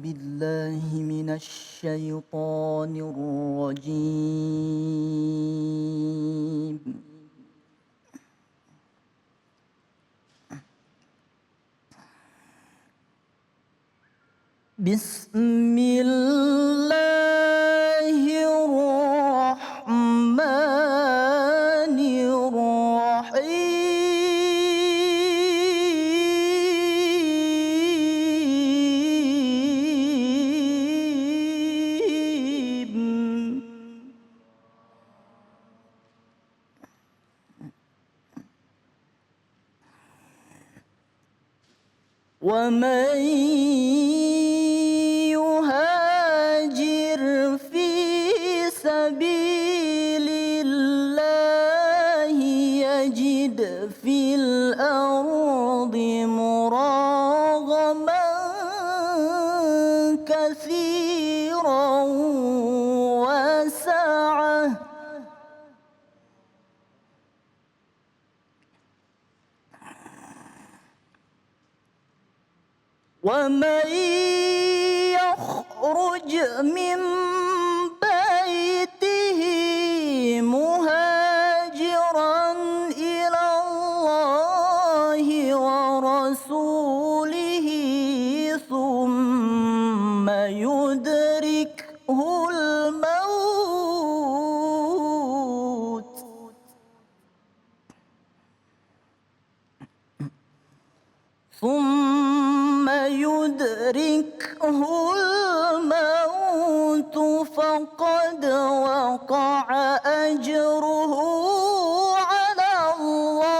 بالله من الشيطان الرجيم. بسم الله الرحمن الرحيم. ومن يهاجر في سبيل الله يجد في الأرض مراغما كثيرا وسعة ومن يخرج من بيته مهاجرا إلى الله ورسوله ثم يدركه الموت فقد وقع أجره على الله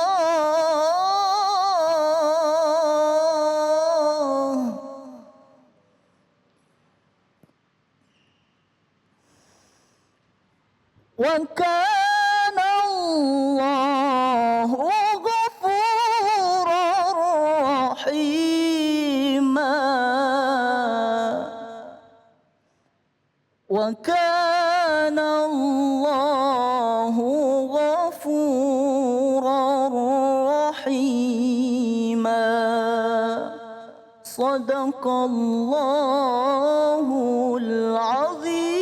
وكان الله غفورا رحيما وكان الله غفورا رحيما صدق الله العظيم.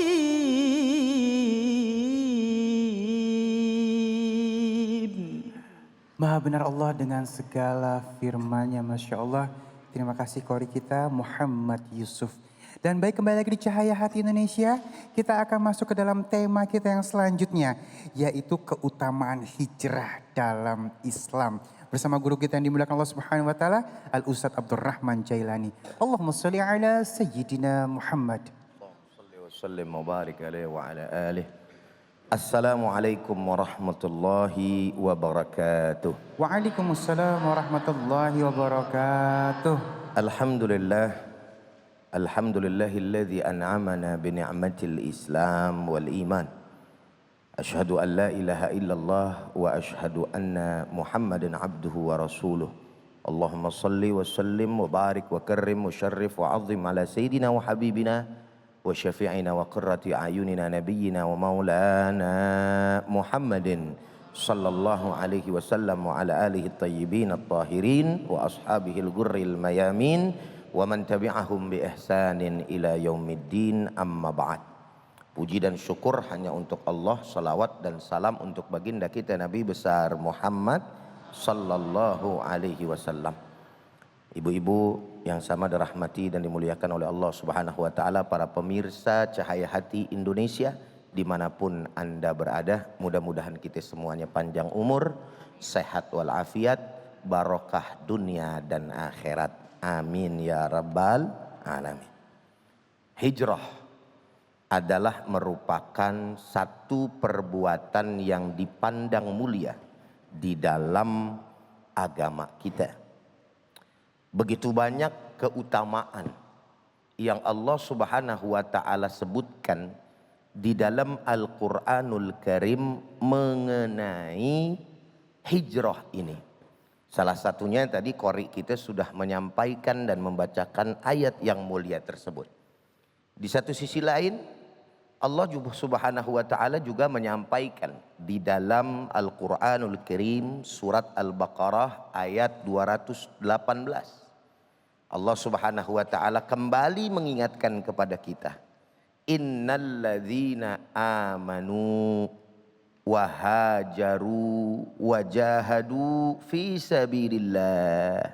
Maha benar Allah dengan segala firman-Nya, Masya Allah. Terima kasih Qori kita Muhammad Yusuf. Dan baik, kembali lagi di Cahaya Hati Indonesia. Kita akan masuk ke dalam tema kita yang selanjutnya, yaitu keutamaan hijrah dalam Islam. Bersama guru kita yang dimuliakan Allah Subhanahu wa taala, Al-Ustadz Abdurrahman Jailani. Allahumma shalli ala Sayyidina Muhammad. Allahumma shalli wa sallim wa barik alaihi wa ala alihi. Assalamualaikum warahmatullahi wabarakatuh. Waalaikumsalam warahmatullahi wabarakatuh. Alhamdulillah. Alhamdulillahilladzi an'amana bi ni'matil Islam wal iman. Asyhadu an la ilaha illallah wa asyhadu anna Muhammadan abduhu wa rasuluh. Allahumma salli wa sallim wa barik wa karrim wa syarrif wa azim ala sayyidina wa habibina wa syafi'ina wa qurrati ayunina nabiyyina wa maulana Muhammadin sallallahu alaihi wasallam wa ala alihi at-tayyibin at-tahirin wa ashabihi al-ghurril mayamin wa man tabi'ahum bi ihsanin ila yaumiddin, amma ba'd. Puji dan syukur hanya untuk Allah, salawat dan salam untuk baginda kita Nabi besar Muhammad sallallahu alaihi wasallam. Ibu-ibu yang sama dirahmati dan dimuliakan oleh Allah Subhanahu wa taala, para pemirsa Cahaya Hati Indonesia dimanapun Anda berada, mudah-mudahan kita semuanya panjang umur, sehat walafiat, barokah dunia dan akhirat. Amin ya rabbal alamin. Hijrah adalah merupakan satu perbuatan yang dipandang mulia di dalam agama kita. Begitu banyak keutamaan yang Allah Subhanahu wa taala sebutkan di dalam Al-Qur'anul Karim mengenai hijrah ini. Salah satunya tadi qori kita sudah menyampaikan dan membacakan ayat yang mulia tersebut. Di satu sisi lain, Allah Subhanahu wa taala juga menyampaikan di dalam Al-Qur'anul Karim surat Al-Baqarah ayat 218. Allah Subhanahu wa taala kembali mengingatkan kepada kita, innalladzina amanu wa hajaru wa jahadu fi sabilillah.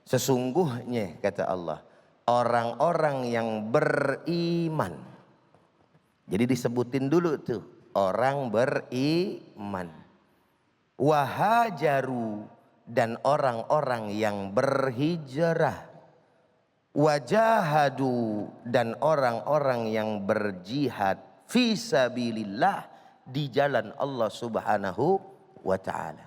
Sesungguhnya kata Allah, orang-orang yang beriman. Jadi disebutin dulu tuh, orang beriman. Wa hajaru, dan orang-orang yang berhijrah. Wajahadu, dan orang-orang yang berjihad fi sabilillah, di jalan Allah Subhanahu wa taala.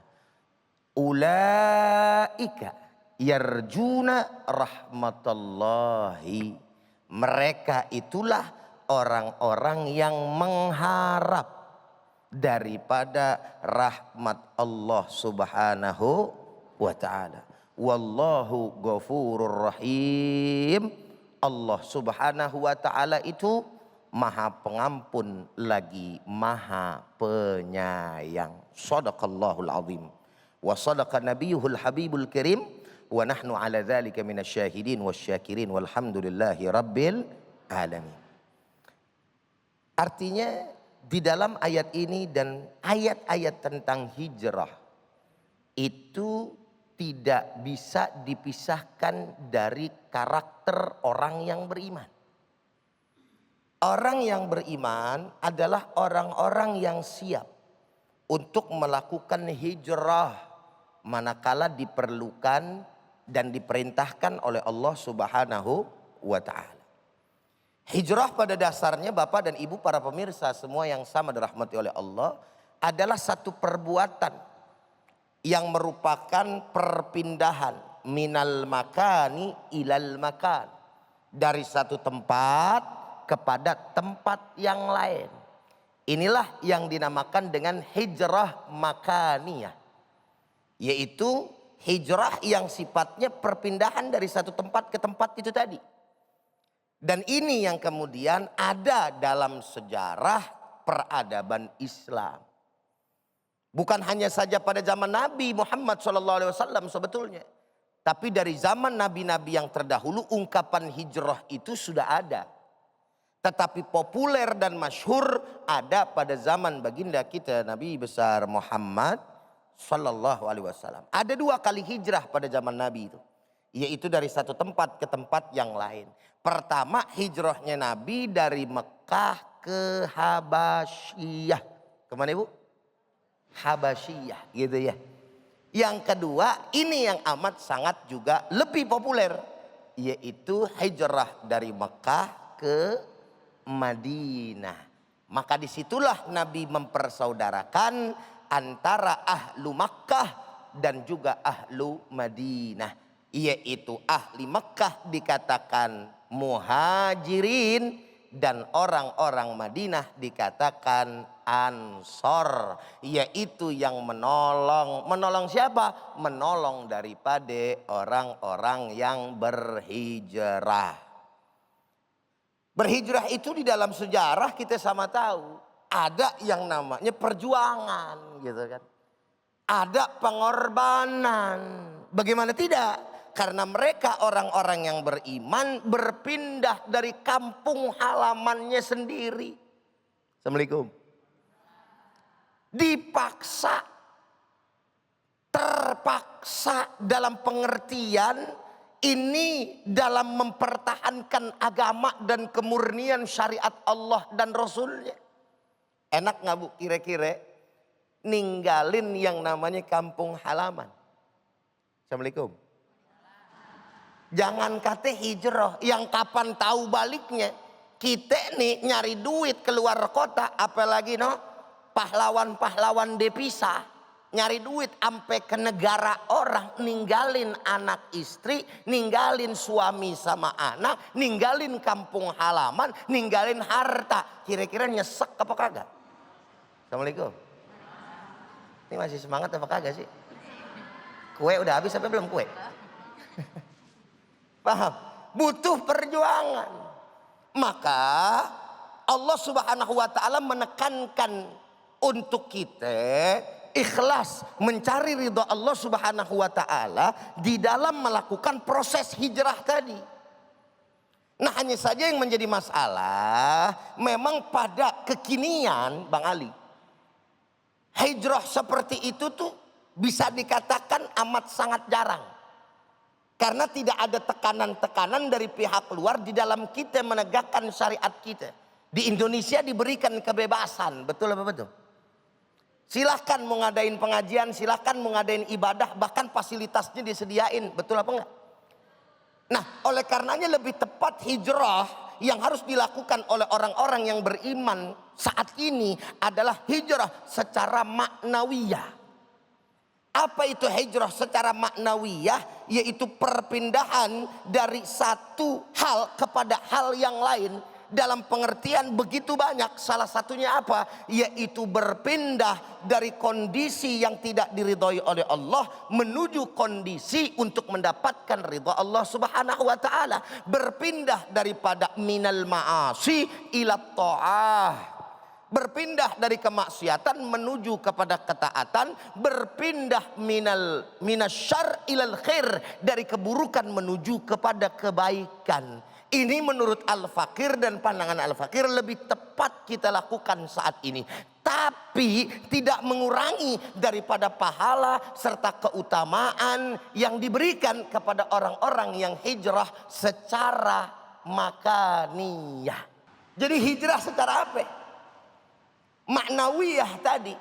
Ulaika yarjuna rahmatallahi, mereka itulah orang-orang yang mengharap daripada rahmat Allah Subhanahu wa taala. Wallahu ghafurur rahim. Allah Subhanahu wa taala itu Maha Pengampun lagi Maha Penyayang. Shadaqallahul azim. Wa sadaqa nabiyuhul habibul karim. Wa nahnu ala dzalika minasyahidin wasyakirin walhamdulillahi rabbil alamin. Artinya di dalam ayat ini dan ayat-ayat tentang hijrah itu tidak bisa dipisahkan dari karakter orang yang beriman. Orang yang beriman adalah orang-orang yang siap untuk melakukan hijrah manakala diperlukan dan diperintahkan oleh Allah Subhanahu wa taala. Hijrah pada dasarnya Bapak dan Ibu para pemirsa semua yang sama dirahmati oleh Allah adalah satu perbuatan yang merupakan perpindahan minal makani ilal makan, dari satu tempat kepada tempat yang lain. Inilah yang dinamakan dengan hijrah makaniyah, yaitu hijrah yang sifatnya perpindahan dari satu tempat ke tempat itu tadi. Dan ini yang kemudian ada dalam sejarah peradaban Islam. Bukan hanya saja pada zaman Nabi Muhammad SAW sebetulnya. Tapi dari zaman nabi-nabi yang terdahulu ungkapan hijrah itu sudah ada. Tetapi populer dan masyhur ada pada zaman baginda kita Nabi besar Muhammad SAW. Ada 2 kali hijrah pada zaman Nabi itu. Yaitu dari satu tempat ke tempat yang lain. Pertama hijrahnya Nabi dari Mekah ke Habasyiyah. Kemana Ibu? Habasyiyah gitu ya. Yang kedua ini yang amat sangat juga lebih populer. Yaitu hijrah dari Mekah ke Madinah. Maka disitulah Nabi mempersaudarakan antara ahlu Makkah dan juga ahlu Madinah. Yaitu ahli Mekah dikatakan muhajirin dan orang-orang Madinah dikatakan ansor, yaitu yang menolong siapa? Menolong daripada orang-orang yang berhijrah. Berhijrah itu di dalam sejarah kita sama tahu ada yang namanya perjuangan gitu kan, ada pengorbanan. Bagaimana tidak? Karena mereka orang-orang yang beriman berpindah dari kampung halamannya sendiri. Assalamualaikum. Dipaksa, terpaksa dalam pengertian ini dalam mempertahankan agama dan kemurnian syariat Allah dan Rasulnya. Enak nggak Bu kira-kira ninggalin yang namanya kampung halaman? Assalamualaikum. Jangan kata hijrah, yang kapan tahu baliknya. Kita nih nyari duit keluar kota, apalagi no pahlawan-pahlawan devisa. Nyari duit sampai ke negara orang, ninggalin anak istri, ninggalin suami sama anak, ninggalin kampung halaman, ninggalin harta. Kira-kira nyesek apa kagak? Assalamualaikum. Ini masih semangat apa kagak sih? Kue udah habis apa belum kue? Paham? Butuh perjuangan. Maka Allah Subhanahu wa taala menekankan untuk kita ikhlas mencari ridha Allah Subhanahu wa taala di dalam melakukan proses hijrah tadi. Nah, hanya saja yang menjadi masalah memang pada kekinian Bang Ali, hijrah seperti itu tuh bisa dikatakan amat sangat jarang. Karena tidak ada tekanan-tekanan dari pihak luar di dalam kita menegakkan syariat kita. Di Indonesia diberikan kebebasan, betul apa betul? Silahkan mau ngadain pengajian, silahkan mau ngadain ibadah, bahkan fasilitasnya disediain, betul apa enggak? Nah, oleh karenanya lebih tepat hijrah yang harus dilakukan oleh orang-orang yang beriman saat ini adalah hijrah secara maknawiyah. Apa itu hijrah secara maknawiyah? Yaitu perpindahan dari satu hal kepada hal yang lain. Dalam pengertian begitu banyak. Salah satunya apa? Yaitu berpindah dari kondisi yang tidak diridhoi oleh Allah menuju kondisi untuk mendapatkan ridha Allah Subhanahu wa taala. Berpindah daripada minal ma'asi ila ta'ah. Berpindah dari kemaksiatan menuju kepada ketaatan, berpindah minasyarr ilal khair, dari keburukan menuju kepada kebaikan. Ini menurut Al-Fakir dan pandangan Al-Fakir lebih tepat kita lakukan saat ini. Tapi tidak mengurangi daripada pahala serta keutamaan yang diberikan kepada orang-orang yang hijrah secara makaniyah. Jadi hijrah secara apa? Maknawiyah tadi.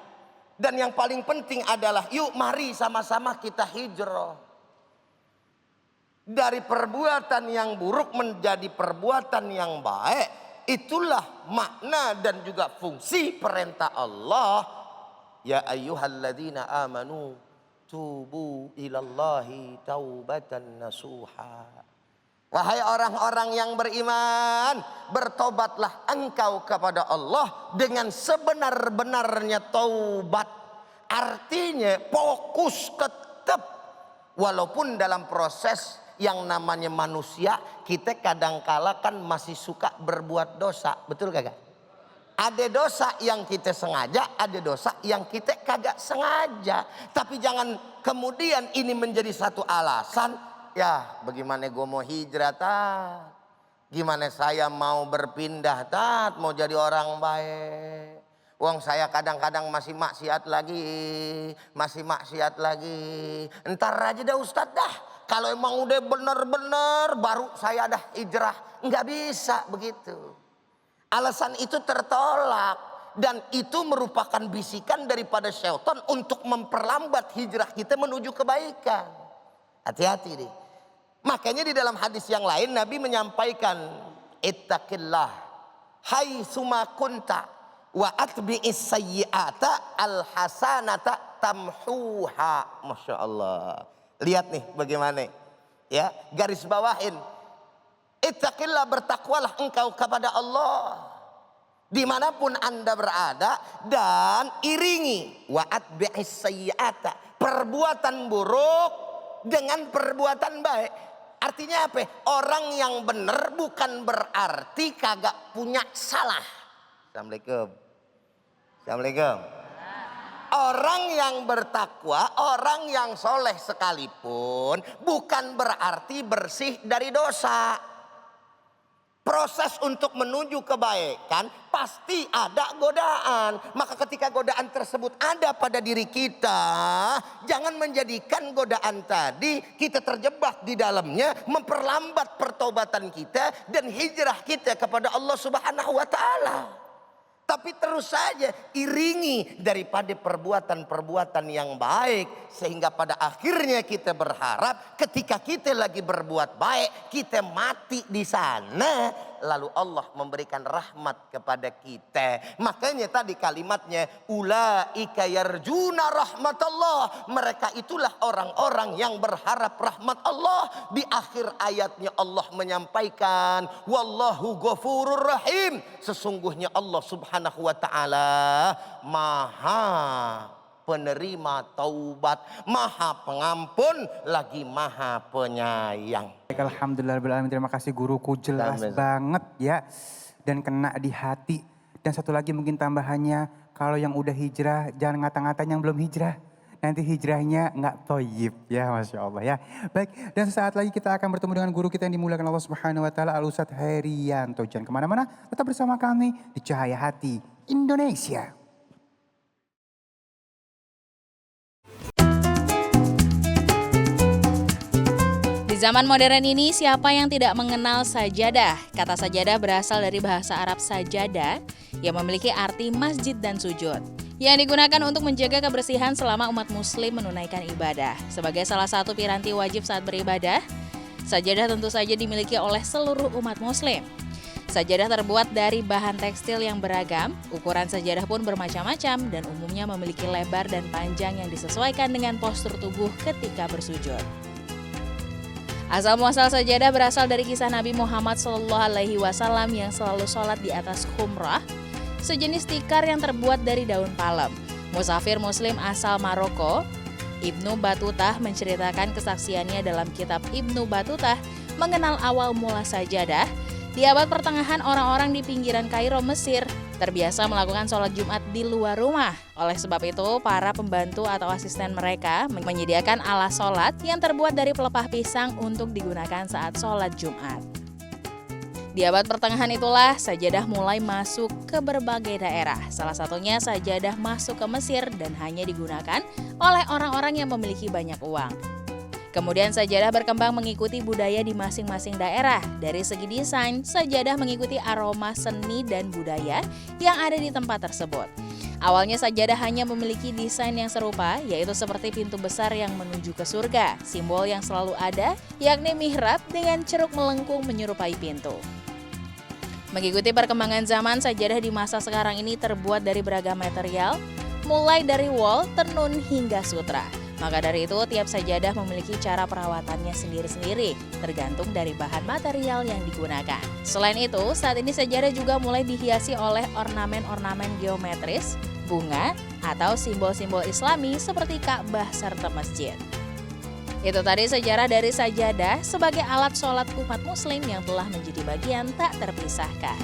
Dan yang paling penting adalah yuk mari sama-sama kita hijrah dari perbuatan yang buruk menjadi perbuatan yang baik. Itulah makna dan juga fungsi perintah Allah. Ya ayyuhalladzina amanu tubu ilallahi taubatan nasuha. Wahai orang-orang yang beriman, bertobatlah engkau kepada Allah dengan sebenar-benarnya taubat. Artinya fokus tetap. Walaupun dalam proses yang namanya manusia, kita kadangkala kan masih suka berbuat dosa. Betul kagak? Ada dosa yang kita sengaja, ada dosa yang kita kagak sengaja. Tapi jangan kemudian ini menjadi satu alasan. Ya, bagaimana gue mau hijrah, Tat? Gimana saya mau berpindah, Tat? Mau jadi orang baik. Uang saya kadang-kadang masih maksiat lagi. Masih maksiat lagi. Entar aja dah Ustadz dah. Kalau emang udah bener-bener baru saya dah hijrah. Nggak bisa begitu. Alasan itu tertolak. Dan itu merupakan bisikan daripada syaitan untuk memperlambat hijrah kita menuju kebaikan. Hati-hati deh. Makanya di dalam hadis yang lain Nabi menyampaikan, ittaqillah haitsuma kunta wa atbi'is sayyi'ata alhasanata tamhuha. Masya Allah. Lihat nih bagaimana. Ya, garis bawahin. Ittaqillah, bertakwalah engkau kepada Allah dimanapun anda berada, dan iringi wa atbi'is sayyi'ata, perbuatan buruk dengan perbuatan baik. Artinya apa? Orang yang benar bukan berarti kagak punya salah. Assalamualaikum. Assalamualaikum. Orang yang bertakwa, orang yang soleh sekalipun bukan berarti bersih dari dosa. Proses untuk menuju kebaikan pasti ada godaan. Maka ketika godaan tersebut ada pada diri kita, jangan menjadikan godaan tadi kita terjebak di dalamnya, memperlambat pertobatan kita dan hijrah kita kepada Allah Subhanahu wa taala. Tapi terus saja iringi daripada perbuatan-perbuatan yang baik. Sehingga pada akhirnya kita berharap ketika kita lagi berbuat baik, kita mati di sana. Lalu Allah memberikan rahmat kepada kita. Makanya tadi kalimatnya, ulaika yarjuna rahmatullah. Mereka itulah orang-orang yang berharap rahmat Allah. Di akhir ayatnya Allah menyampaikan, wallahu ghafurur rahim. Sesungguhnya Allah Subhanahu wa ta'ala maha penerima taubat, maha pengampun, lagi maha penyayang. Alhamdulillah, terima kasih guruku, jelas banget ya, dan kena di hati. Dan satu lagi mungkin tambahannya, kalau yang udah hijrah jangan ngata-ngatain yang belum hijrah. Nanti hijrahnya nggak toyib ya, Masya Allah ya. Baik, dan sesaat lagi kita akan bertemu dengan guru kita yang dimuliakan Allah Subhanahu Wa Taala, Al-Ustadz Herianto. Jangan kemana-mana, tetap bersama kami di Cahaya Hati Indonesia. Di zaman modern ini, siapa yang tidak mengenal sajadah? Kata sajadah berasal dari bahasa Arab sajadah yang memiliki arti masjid dan sujud, yang digunakan untuk menjaga kebersihan selama umat muslim menunaikan ibadah. Sebagai salah satu piranti wajib saat beribadah, sajadah tentu saja dimiliki oleh seluruh umat muslim. Sajadah terbuat dari bahan tekstil yang beragam, ukuran sajadah pun bermacam-macam dan umumnya memiliki lebar dan panjang yang disesuaikan dengan postur tubuh ketika bersujud. Asal muasal sajadah berasal dari kisah Nabi Muhammad SAW yang selalu sholat di atas khumrah, sejenis tikar yang terbuat dari daun palem. Musafir muslim asal Maroko, Ibnu Batutah menceritakan kesaksiannya dalam kitab Ibnu Batutah mengenal awal mula sajadah. Di abad pertengahan, orang-orang di pinggiran Kairo, Mesir, terbiasa melakukan sholat Jumat di luar rumah. Oleh sebab itu, para pembantu atau asisten mereka menyediakan alas sholat yang terbuat dari pelepah pisang untuk digunakan saat sholat Jumat. Di abad pertengahan itulah sajadah mulai masuk ke berbagai daerah. Salah satunya sajadah masuk ke Mesir dan hanya digunakan oleh orang-orang yang memiliki banyak uang. Kemudian sajadah berkembang mengikuti budaya di masing-masing daerah. Dari segi desain, sajadah mengikuti aroma seni dan budaya yang ada di tempat tersebut. Awalnya sajadah hanya memiliki desain yang serupa, yaitu seperti pintu besar yang menuju ke surga. Simbol yang selalu ada, yakni mihrab dengan ceruk melengkung menyerupai pintu. Mengikuti perkembangan zaman, sajadah di masa sekarang ini terbuat dari beragam material, mulai dari wol, tenun, hingga sutra. Maka dari itu, tiap sajadah memiliki cara perawatannya sendiri-sendiri, tergantung dari bahan material yang digunakan. Selain itu, saat ini sajadah juga mulai dihiasi oleh ornamen-ornamen geometris, bunga, atau simbol-simbol Islami seperti Ka'bah serta masjid. Itu tadi sejarah dari sajadah sebagai alat sholat umat muslim yang telah menjadi bagian tak terpisahkan.